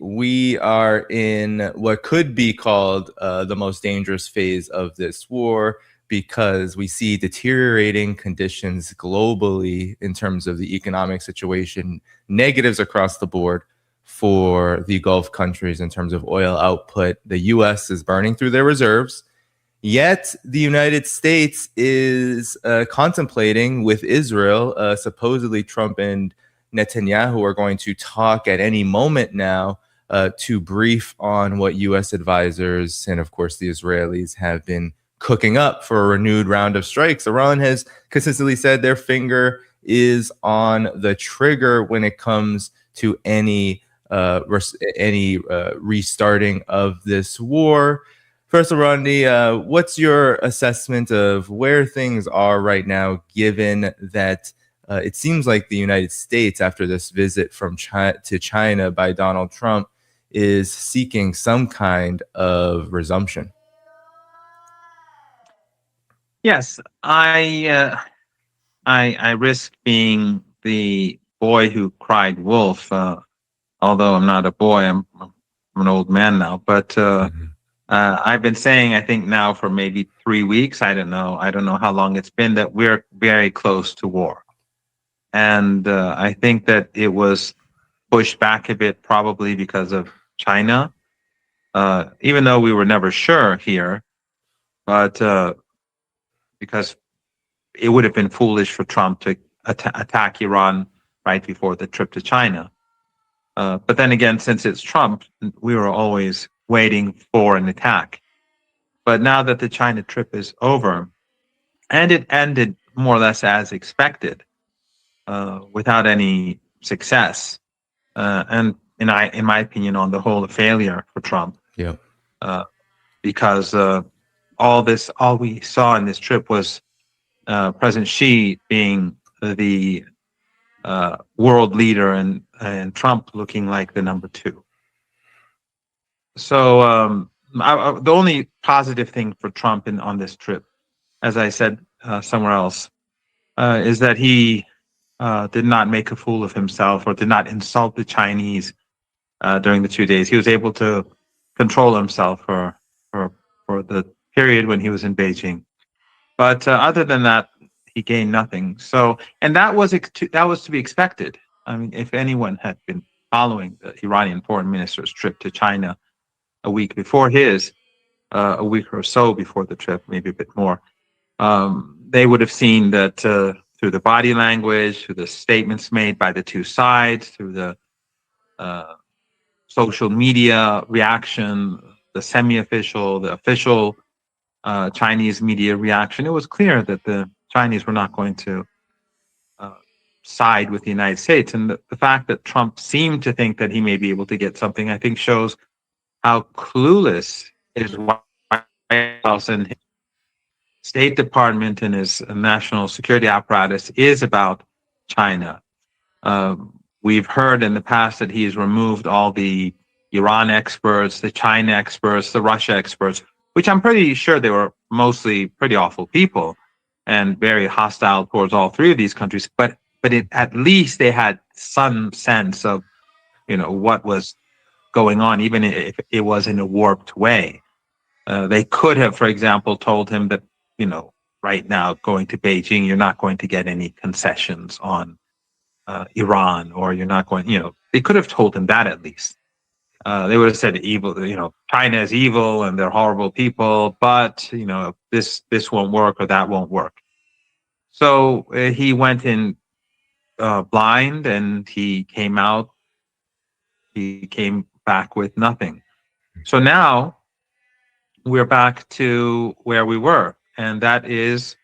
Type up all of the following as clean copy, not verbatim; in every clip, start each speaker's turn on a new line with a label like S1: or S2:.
S1: We are in what could be called the most dangerous phase of this war because we see deteriorating conditions globally in terms of the economic situation, negatives across the board for the Gulf countries in terms of oil output. The US is burning through their reserves. Yet the United States is contemplating with Israel, supposedly Trump and Netanyahu are going to talk at any moment now to brief on what U.S. advisors and, of course, the Israelis have been cooking up for a renewed round of strikes. Iran has consistently said their finger is on the trigger when it comes to any restarting of this war. First of all, Marandi, what's your assessment of where things are right now, given that it seems like the United States, after this visit from to China by Donald Trump, is seeking some kind of resumption?
S2: Yes, I risk being the boy who cried wolf. Although I'm not a boy, I'm an old man now. But I've been saying, I think now for maybe 3 weeks, I don't know how long it's been, that we're very close to war. And I think that it was pushed back a bit, probably because of China, even though we were never sure here, but because it would have been foolish for Trump to attack Iran right before the trip to China. But then again, since it's Trump, we were always waiting for an attack. But now that the China trip is over, and it ended more or less as expected, without any success, and in my opinion, on the whole, a failure for Trump.
S1: Yeah.
S2: Because all we saw in this trip was President Xi being the world leader and Trump looking like the number two. So the only positive thing for Trump on this trip, as I said somewhere else, is that he did not make a fool of himself or did not insult the Chinese during the 2 days. He was able to control himself for the period when he was in Beijing. But other than that, he gained nothing. So, and that was to be expected. I mean, if anyone had been following the Iranian foreign minister's trip to China a week before his, a week or so before the trip, maybe a bit more, they would have seen that through the body language, through the statements made by the two sides, through the social media reaction, the semi-official, the official Chinese media reaction, it was clear that the Chinese were not going to side with the United States. And the fact that Trump seemed to think that he may be able to get something, I think shows how clueless his White House and his State Department and his national security apparatus is about China. We've heard in the past that he's removed all the Iran experts, the China experts, the Russia experts, which I'm pretty sure they were mostly pretty awful people and very hostile towards all three of these countries. But at least they had some sense of, what was going on, even if it was in a warped way. They could have, for example, told him that, right now going to Beijing, you're not going to get any concessions on Iran, or you're not going, they could have told him that at least. They would have said evil, China is evil and they're horrible people, but, this won't work or that won't work. So he went in blind, and he came back with nothing. So now we're back to where we were. And that is,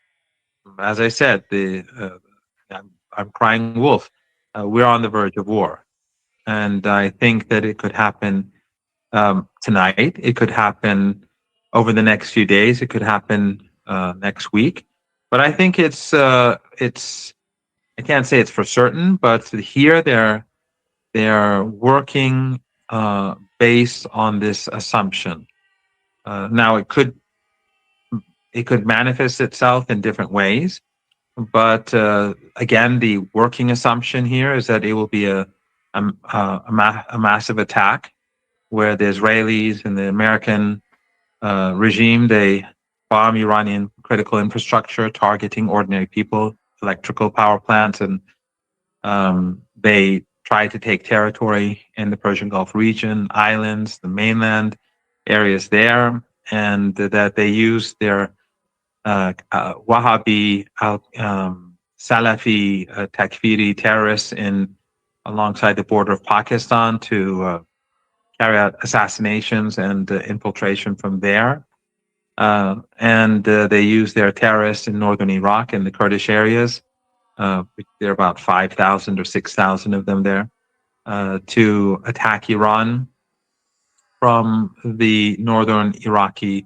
S2: as I said, I'm crying wolf. We're on the verge of war. And I think that it could happen tonight. It could happen over the next few days. It could happen next week. But I think it's I can't say it's for certain, but here they're working based on this assumption. Now it could manifest itself in different ways, but again, the working assumption here is that it will be a massive attack where the Israelis and the American regime, they bomb Iranian critical infrastructure, targeting ordinary people, electrical power plants, and they try to take territory in the Persian Gulf region, islands, the mainland areas there, and that they use their Wahhabi, Salafi, Takfiri terrorists in alongside the border of Pakistan to carry out assassinations and infiltration from there. And they use their terrorists in northern Iraq and the Kurdish areas. There are about 5,000 or 6,000 of them there to attack Iran from the northern Iraqi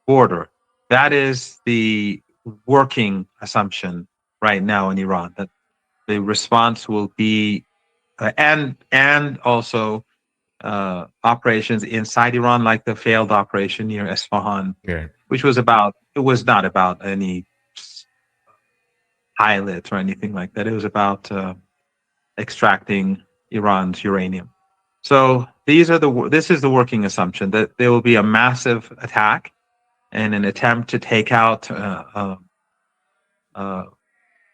S2: border. That is the working assumption right now in Iran, that the response will be and also operations inside Iran, like the failed operation near Isfahan, which was it was not about any pilots or anything like that. It was about extracting Iran's uranium. So this is the working assumption, that there will be a massive attack and an attempt to take out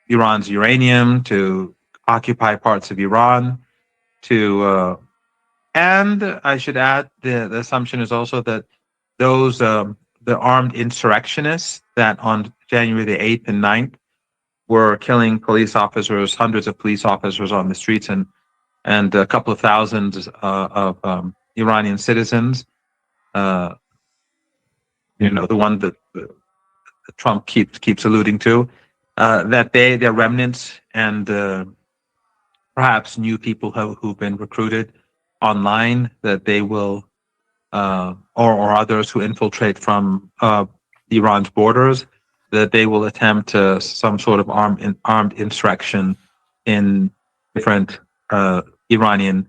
S2: Iran's uranium, to occupy parts of Iran, and I should add, the assumption is also that those the armed insurrectionists that on January the 8th and 9th were killing police officers, hundreds of police officers on the streets, and a couple of thousands of Iranian citizens. The one that Trump keeps alluding to, that they're remnants and perhaps new people who've been recruited online, that they will, or others who infiltrate from Iran's borders, that they will attempt some sort of armed insurrection in different Iranian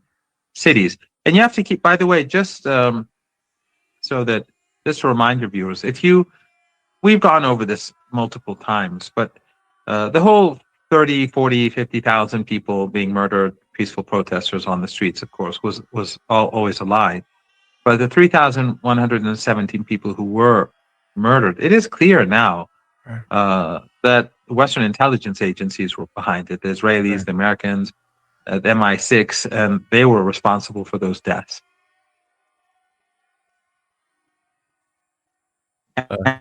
S2: cities. And you have to keep, by the way, just to remind your viewers, we've gone over this multiple times, but the whole 30, 40, 50,000 people being murdered, peaceful protesters on the streets, of course, was always a lie. But the 3,117 people who were murdered, it is clear now that Western intelligence agencies were behind it, the Israelis, the Americans, the MI6, and they were responsible for those deaths.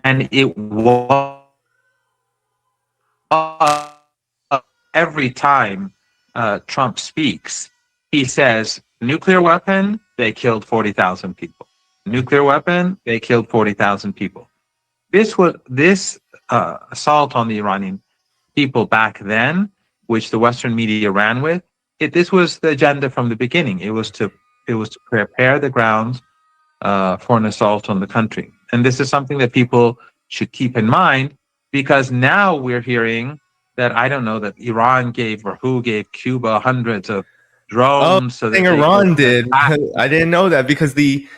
S2: And it was every time Trump speaks, he says, nuclear weapon, they killed 40,000 people. Nuclear weapon, they killed 40,000 people. This assault on the Iranian people back then, which the Western media ran with, this was the agenda from the beginning. It was to prepare the grounds for an assault on the country. And this is something that people should keep in mind, because now we're hearing that, I don't know, that Iran gave Cuba hundreds of drones. So that
S1: Iran did. I didn't know that, because the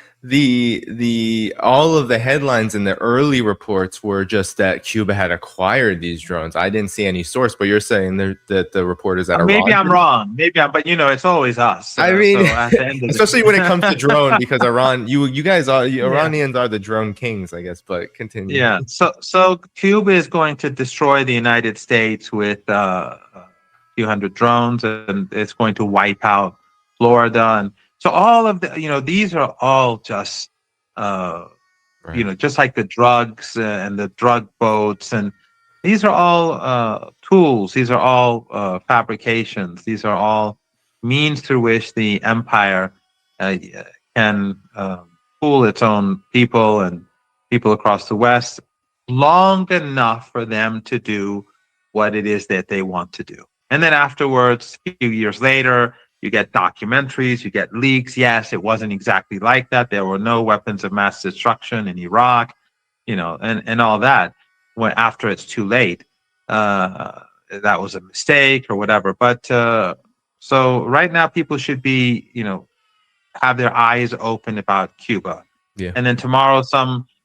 S1: all of the headlines in the early reports were just that Cuba had acquired these drones. I didn't see any source, but you're saying that the report is that
S2: maybe I'm wrong. But it's always us.
S1: I mean,
S2: so at the end of
S1: especially when it comes to drone, because Iran, you guys are Iranians are the drone kings, I guess. But continue.
S2: Yeah. So Cuba is going to destroy the United States with a few hundred drones, and it's going to wipe out Florida. And so all of these are all just, just like the drugs and the drug boats, and these are all tools. These are all fabrications. These are all means through which the empire can fool its own people and people across the West long enough for them to do what it is that they want to do. And then afterwards, a few years later, you get documentaries, you get leaks. Yes, it wasn't exactly like that. There were no weapons of mass destruction in Iraq, and all that. When after it's too late, that was a mistake or whatever. But so right now, people should be, have their eyes open about Cuba.
S1: Yeah.
S2: And then tomorrow,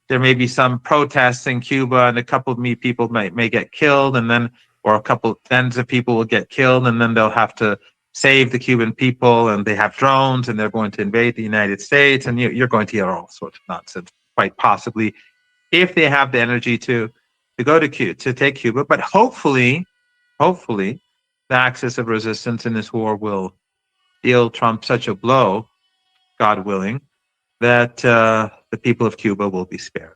S2: there may be some protests in Cuba, and a couple of people may get killed, and then, or a couple tens of people will get killed, and then they'll have to save the Cuban people, and they have drones, and they're going to invade the United States, and you're going to hear all sorts of nonsense, quite possibly, if they have the energy to go to Cuba, to take Cuba. But hopefully, the axis of resistance in this war will deal Trump such a blow, God willing, that the people of Cuba will be spared.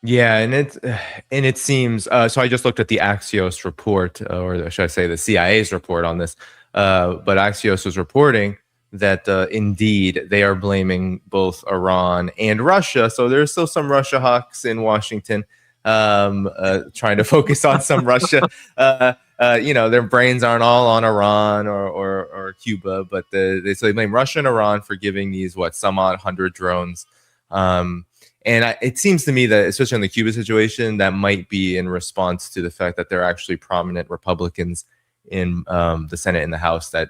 S1: Yeah, and it seems so. I just looked at the Axios report, or should I say, the CIA's report on this. But Axios was reporting that indeed they are blaming both Iran and Russia. So there's still some Russia hawks in Washington, trying to focus on some Russia. Their brains aren't all on Iran or Cuba, but they blame Russia and Iran for giving these some odd 100 drones. And it seems to me that, especially in the Cuba situation, that might be in response to the fact that there are actually prominent Republicans in the Senate and the House that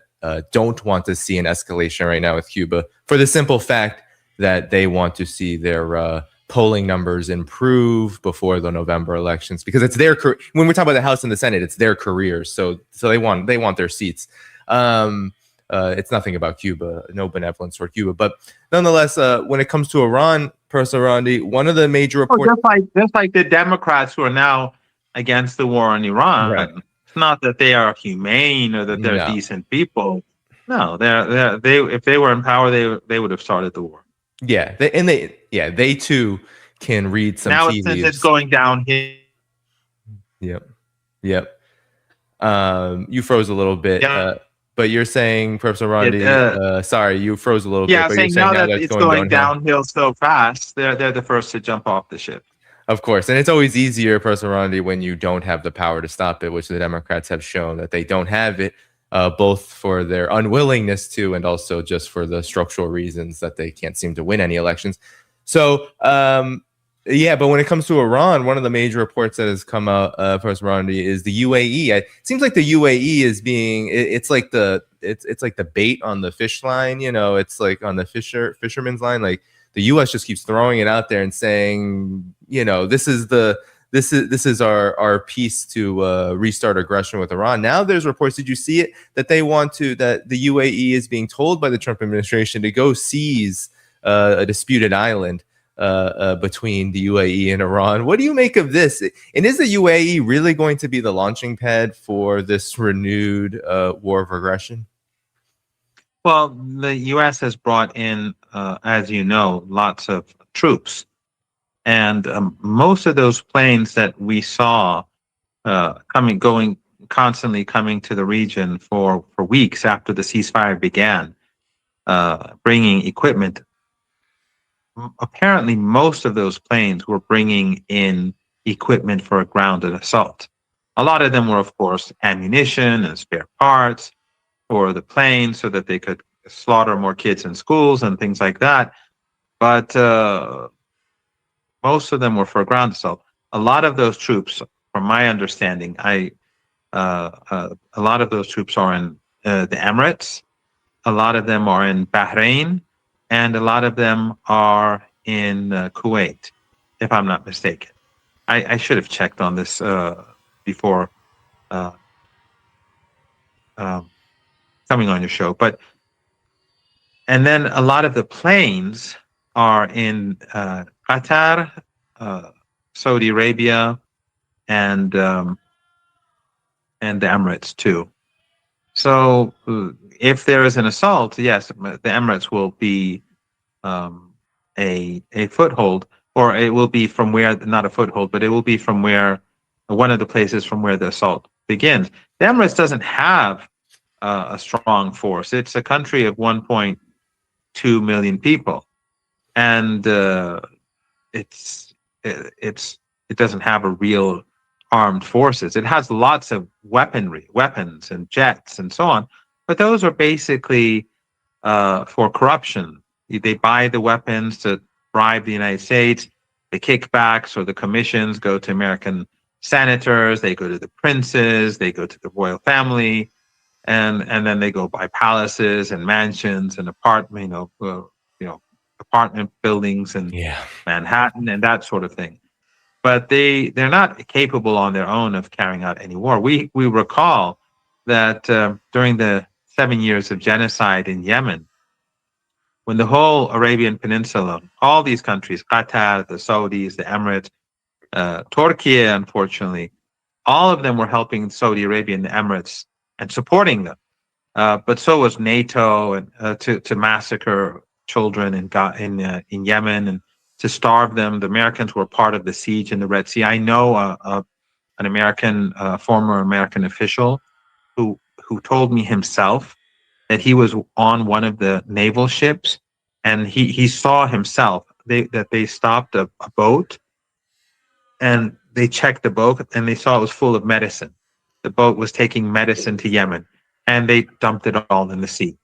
S1: don't want to see an escalation right now with Cuba, for the simple fact that they want to see their polling numbers improve before the November elections, because it's their when we talk about the House and the Senate, it's their careers, so they want their seats. It's nothing about Cuba, no benevolence toward Cuba, but nonetheless, when it comes to Iran, Professor Marandi, one of the major reports,
S2: just like the Democrats who are now against the war in Iran, right. It's not that they are humane or that they're decent people. No, they if they were in power, they would have started the war.
S1: Yeah, they too can read some
S2: now
S1: tea leaves.
S2: It's going downhill.
S1: Yep. You froze a little bit. Yeah. But you're saying, Professor Marandi, sorry, you froze a little bit. But
S2: saying now that it's going downhill so fast, they're the first to jump off the ship.
S1: Of course. And it's always easier, Professor Marandi, when you don't have the power to stop it, which the Democrats have shown that they don't have it, both for their unwillingness to and also just for the structural reasons that they can't seem to win any elections. So, but when it comes to Iran, one of the major reports that has come out, Professor Marandi, is the UAE. It seems like the UAE is being it's like the bait on the fish line. It's like on the fisherman's line. Like the U.S. just keeps throwing it out there and saying, this is our piece to restart aggression with Iran. Now there's reports. Did you see it that that the UAE is being told by the Trump administration to go seize a disputed island between the UAE and Iran? What do you make of this? And is the UAE really going to be the launching pad for this renewed war of aggression?
S2: Well, the U.S. has brought in, as you know, lots of troops. And most of those planes that we saw constantly coming to the region for weeks after the ceasefire began, bringing equipment. Apparently, most of those planes were bringing in equipment for a grounded assault. A lot of them were, of course, ammunition and spare parts for the planes so that they could slaughter more kids in schools and things like that. But most of them were for a ground assault. A lot of those troops, from my understanding, a lot of those troops are in the Emirates. A lot of them are in Bahrain. And a lot of them are in Kuwait, if I'm not mistaken. I should have checked on this before coming on your show. And then a lot of the planes are in Qatar, Saudi Arabia, and the Emirates too. So if there is an assault, yes, the Emirates will be a foothold, or it will be from where, not a foothold, but it will be from where, one of the places from where the assault begins. The Emirates doesn't have a strong force. It's a country of 1.2 million people, and it doesn't have a real armed forces. It has lots of weapons and jets and so on, but those are basically for corruption. They buy the weapons to bribe the United States. The kickbacks or the commissions go to American senators. They go to the princes. They go to the royal family, and then they go buy palaces and mansions and apartment buildings in Manhattan and that sort of thing. But they're not capable on their own of carrying out any war. We recall that during the 7 years of genocide in Yemen, when the whole Arabian Peninsula, all these countries, Qatar, the Saudis, the Emirates, Turkey, unfortunately, all of them were helping Saudi Arabia and the Emirates and supporting them. But so was NATO, and to massacre children in Yemen and to starve them. The Americans were part of the siege in the Red Sea. I know an American, former American official who told me himself that he was on one of the naval ships, and he saw himself that they stopped a boat, and they checked the boat and they saw it was full of medicine. The boat was taking medicine to Yemen, and they dumped it all in the sea.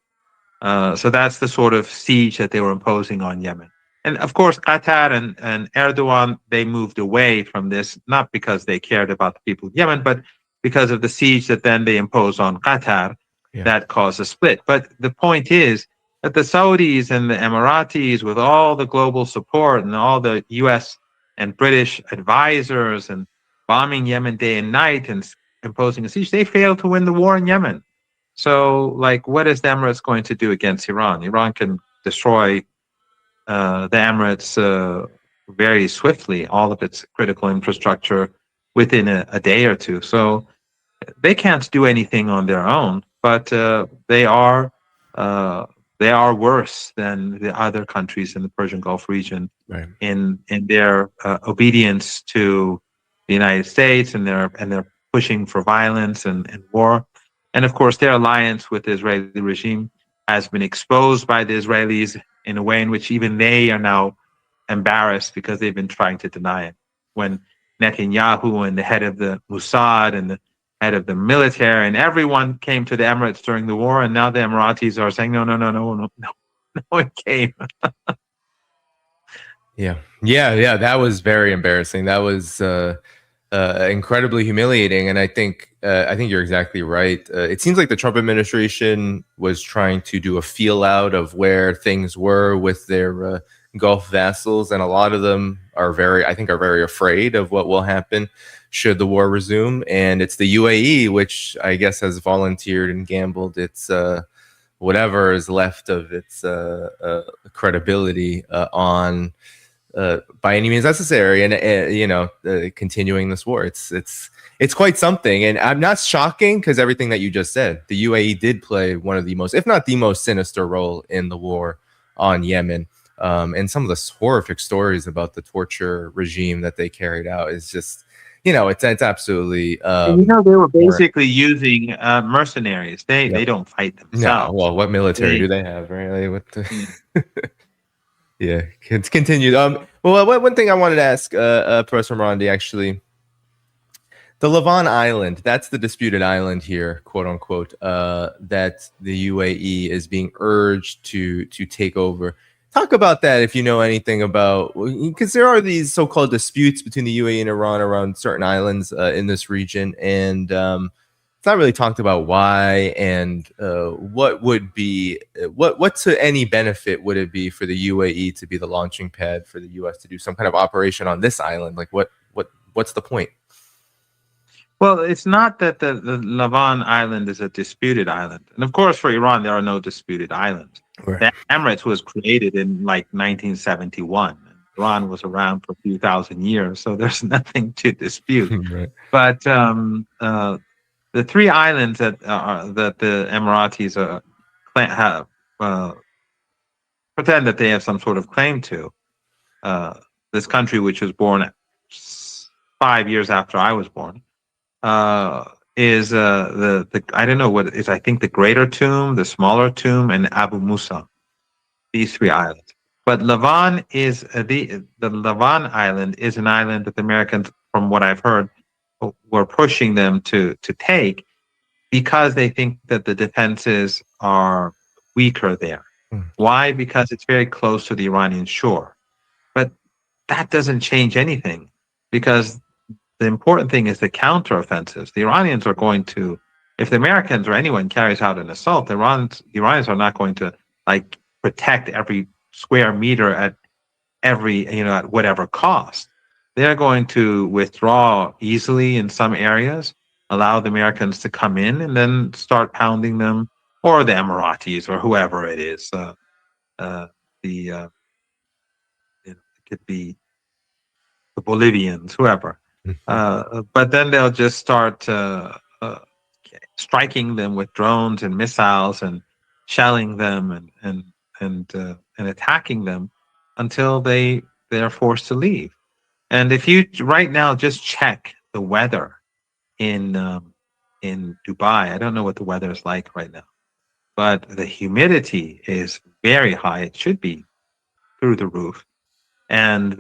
S2: So that's the sort of siege that they were imposing on Yemen. And of course, Qatar and Erdogan, they moved away from this, not because they cared about the people of Yemen, but because of the siege that then they imposed on Qatar that caused a split. But the point is that the Saudis and the Emiratis, with all the global support and all the US and British advisors and bombing Yemen day and night and imposing a siege, they failed to win the war in Yemen. So, like, what is the Emirates going to do against Iran? Iran can destroy the Emirates very swiftly, all of its critical infrastructure within a day or two. So they can't do anything on their own, but they are worse than the other countries in the Persian Gulf region in their obedience to the United States, and they're pushing for violence and war. And of course, their alliance with the Israeli regime has been exposed by the Israelis in a way in which even they are now embarrassed because they've been trying to deny it. When Netanyahu and the head of the Mossad and the head of the military and everyone came to the Emirates during the war, and now the Emiratis are saying, no, it came.
S1: Yeah. That was very embarrassing. That was incredibly humiliating. And I think you're exactly right. It seems like the Trump administration was trying to do a feel out of where things were with their Gulf vassals, and a lot of them are very afraid of what will happen should the war resume. And it's the UAE, which I guess has volunteered and gambled its whatever is left of its credibility on by any means necessary, and continuing this war. It's quite something, and I'm not shocking because everything that you just said, the UAE did play one of the most, if not the most, sinister role in the war on Yemen. And some of the horrific stories about the torture regime that they carried out is just, it's absolutely.
S2: They were basically using mercenaries. They don't fight themselves.
S1: No, well, what military do they have, right? Like, yeah, it's continued. Well, one thing I wanted to ask Professor Marandi, actually, the Lavon Island, that's the disputed island here, quote unquote, that the UAE is being urged to take over. Talk about that if you know anything about, because there are these so-called disputes between the UAE and Iran around certain islands in this region, and it's not really talked about why and what would be what to any benefit would it be for the UAE to be the launching pad for the US to do some kind of operation on this island? Like what's the point?
S2: Well, it's not that the Lavon Island is a disputed island. And of course, for Iran, there are no disputed islands. Right. The Emirates was created in like 1971. Iran was around for a few thousand years, so there's nothing to dispute. Right. But the three islands that the Emiratis have pretend that they have some sort of claim to, this country, which was born 5 years after I was born, is the I don't know what it is. I think the Greater Tomb, the Smaller Tomb, and Abu Musa. These three islands. But Lavon is the Lavon Island is an island that the Americans, from what I've heard, were pushing them to take because they think that the defenses are weaker there. Why? Because it's very close to the Iranian shore. But that doesn't change anything, because the important thing is the counteroffensives. The Iranians are going to, if the Americans or anyone carries out an assault, the Iranians are not going to like protect every square meter at at whatever cost. They're going to withdraw easily in some areas, allow the Americans to come in, and then start pounding them, or the Emiratis, or whoever it is. The it could be the Bolivians, whoever. But then they'll just start striking them with drones and missiles and shelling them and attacking them until they're forced to leave. And if you right now just check the weather in Dubai, I don't know what the weather is like right now, but the humidity is very high. It should be through the roof, and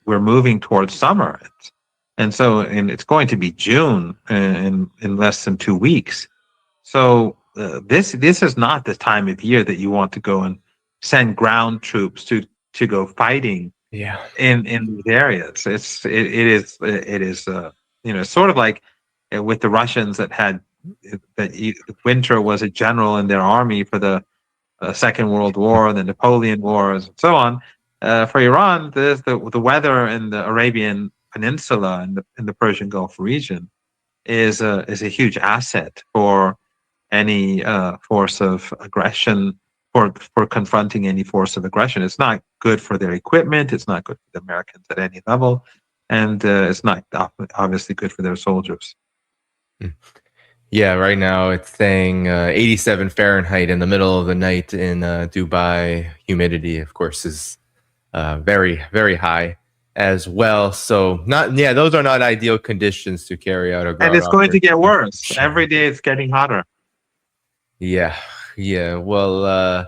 S2: we're moving towards summer, and it's going to be June in less than 2 weeks. So this is not the time of year that you want to go and send ground troops to go fighting
S1: Yeah.
S2: in these areas. It is sort of like with the Russians Winter was a general in their army for the Second World War and the Napoleon Wars and so on. For Iran, there's the weather in the Arabian Peninsula and in the Persian Gulf region is a huge asset for any force of aggression, for confronting any force of aggression. It's not good for their equipment. It's not good for the Americans at any level, and it's not obviously good for their soldiers.
S1: Yeah, right now it's saying 87 Fahrenheit in the middle of the night in Dubai. Humidity, of course, is very, very high as well. So, those are not ideal conditions to carry out a
S2: And
S1: ground
S2: it's going to
S1: operation.
S2: get worse. Every day it's getting hotter.
S1: Yeah, yeah. Well,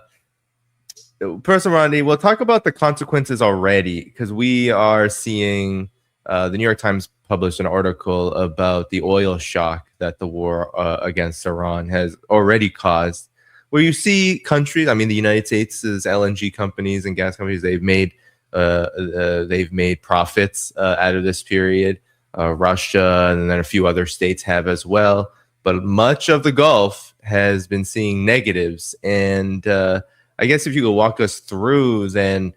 S1: Professor Marandi, we'll talk about the consequences already because we are seeing the New York Times published an article about the oil shock that the war against Iran has already caused, where you see countries, I mean, the United States' LNG companies and gas companies, they've made profits out of this period. Russia and then a few other states have as well. But much of the Gulf has been seeing negatives. And I guess if you could walk us through, then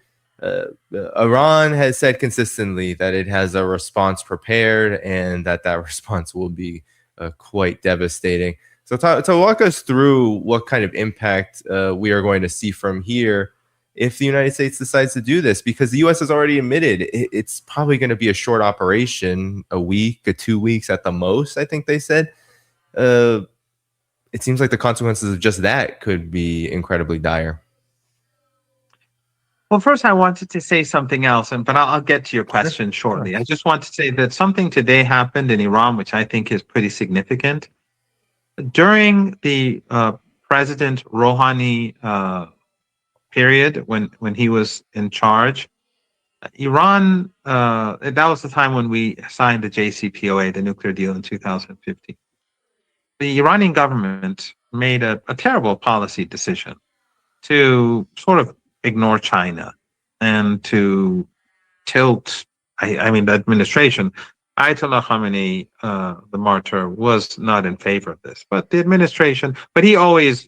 S1: Iran has said consistently that it has a response prepared and that response will be quite devastating. So to walk us through what kind of impact we are going to see from here if the United States decides to do this, because the U.S. has already admitted it's probably going to be a short operation, a week or 2 weeks at the most, I think they said. It seems like the consequences of just that could be incredibly dire.
S2: Well, first, I wanted to say something else, but I'll get to your question shortly. I just want to say that something today happened in Iran, which I think is pretty significant. During the President Rouhani period, when he was in charge, Iran, that was the time when we signed the JCPOA, the nuclear deal in 2015. The Iranian government made a terrible policy decision to sort of ignore China and to tilt. I mean, the administration, Ayatollah Khamenei, the martyr, was not in favor of this, but the administration. But he always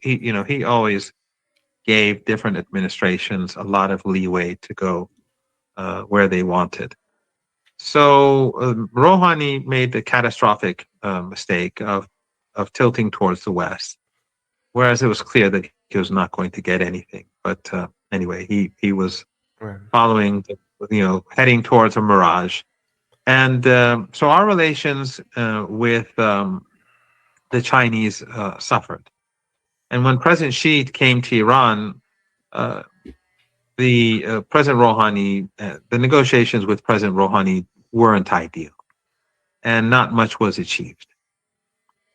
S2: gave different administrations a lot of leeway to go where they wanted. So Rouhani made the catastrophic mistake of tilting towards the West, whereas it was clear that he was not going to get anything. But anyway, he was following, heading towards a mirage. And so our relations with the Chinese suffered. And when President Xi came to Iran, the President Rouhani, the negotiations with President Rouhani weren't ideal, and not much was achieved.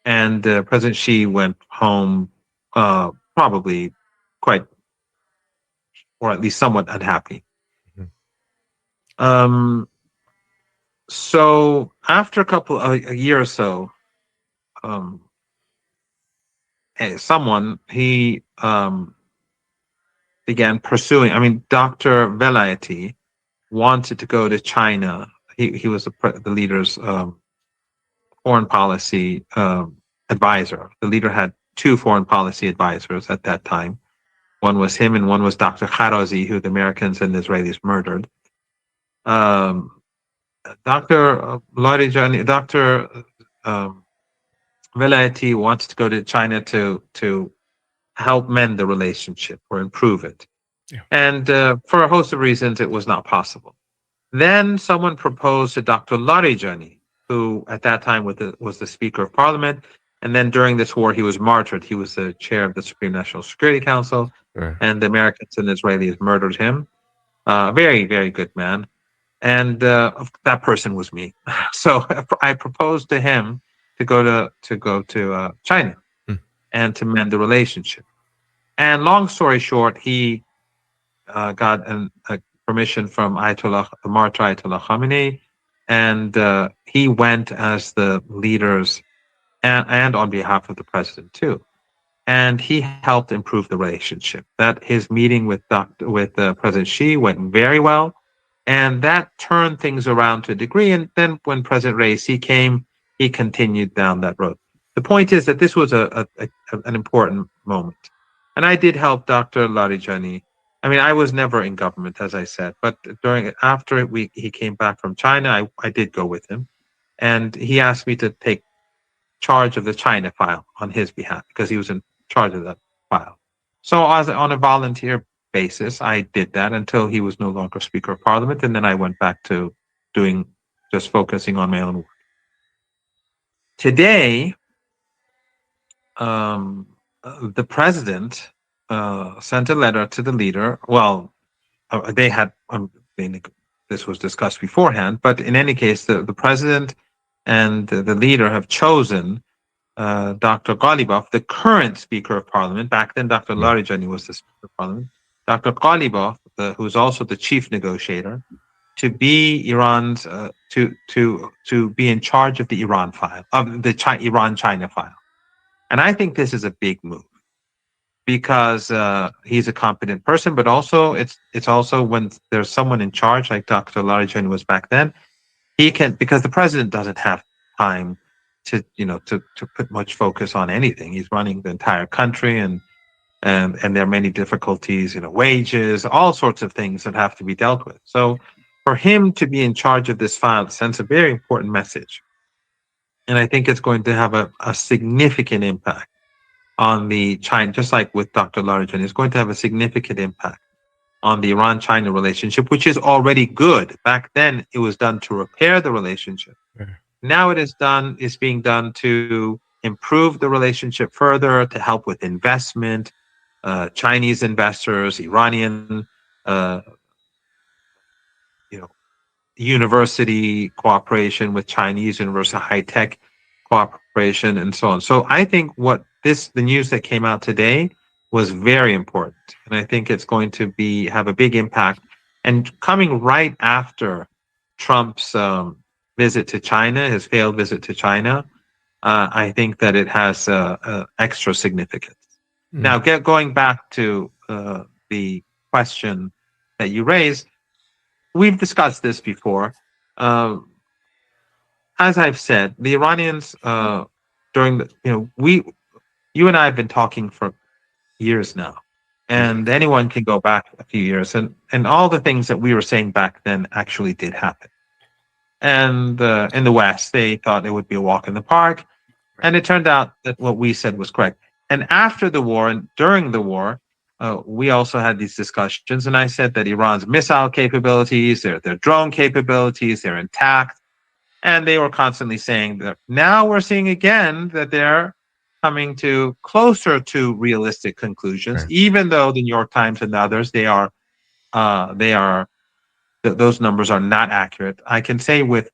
S2: And President Xi went home probably quite, or at least somewhat unhappy. So after a year or so, he began pursuing. I mean, Dr. Velayati wanted to go to China. He was the leader's foreign policy advisor. The leader had two foreign policy advisors at that time. One was him, and one was Dr. Kharazi, who the Americans and the Israelis murdered. Dr. Velayati wants to go to China to help mend the relationship or improve it.
S3: Yeah.
S2: And for a host of reasons, it was not possible. Then someone proposed to Dr. Larijani, who at that time was the Speaker of Parliament. And then during this war, he was martyred. He was the chair of the Supreme National Security Council,
S1: Sure.
S2: and the Americans and Israelis murdered him. Very, very good man. And that person was me. So I proposed to him to go to China
S1: Hmm.
S2: and to mend the relationship. And long story short, he got a permission from Martyr Ayatollah Khamenei, and he went as the leaders and on behalf of the president too. And he helped improve the relationship. That his meeting with President Xi went very well, and that turned things around to a degree. And then when President Raisi came, he continued down that road. The point is that this was an important moment, and I did help Dr. Larijani. I mean, I was never in government, as I said, but after he came back from China, I did go with him, and he asked me to take charge of the China file on his behalf because he was in charge of that file. So on a volunteer basis, I did that until he was no longer Speaker of Parliament, and then I went back to just focusing on my own work. Today, the president sent a letter to the leader. Well, they had this was discussed beforehand, but in any case, the president and the leader have chosen Dr. Ghalibaf, the current Speaker of Parliament. Back then, Dr. Larijani was the Speaker of Parliament. Dr. Ghalibaf, who's also the chief negotiator, to be Iran's to be in charge of the Iran file, of the Iran-China file. And I think this is a big move because he's a competent person, but also it's also when there's someone in charge like Dr. Larijani was back then, he can, because the president doesn't have time to put much focus on anything. He's running the entire country, and there are many difficulties, wages, all sorts of things that have to be dealt with. So for him to be in charge of this file sends a very important message. And I think it's going to have a significant impact on the China, just like with Dr. Larijani, it's going to have a significant impact on the Iran-China relationship, which is already good. Back then, it was done to repair the relationship. Now it is being done to improve the relationship further, to help with investment, Chinese investors, Iranian, university cooperation with Chinese university, high-tech cooperation, and so on. So I think the news that came out today was very important, and I think it's going to have a big impact. And coming right after Trump's visit to China, his failed visit to China, I think that it has extra significance. Now, going back to the question that you raised, we've discussed this before. As I've said, the Iranians during you and I have been talking for years now, and anyone can go back a few years, and all the things that we were saying back then actually did happen. And in the West, they thought it would be a walk in the park, and it turned out that what we said was correct. And after the war and during the war, we also had these discussions, and I said that Iran's missile capabilities, their drone capabilities, they're intact, and they were constantly saying that now we're seeing again that they're coming to closer to realistic conclusions, even though the New York Times and others those numbers are not accurate. I can say with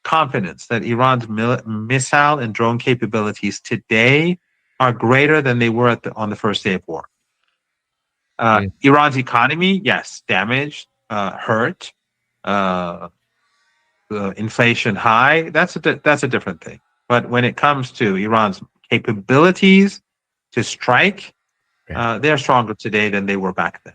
S2: confidence that Iran's missile and drone capabilities today are greater than they were on the first day of war. Iran's economy, yes, damaged, hurt, inflation high. That's a different thing. But when it comes to Iran's capabilities to strike, they're stronger today than they were back then.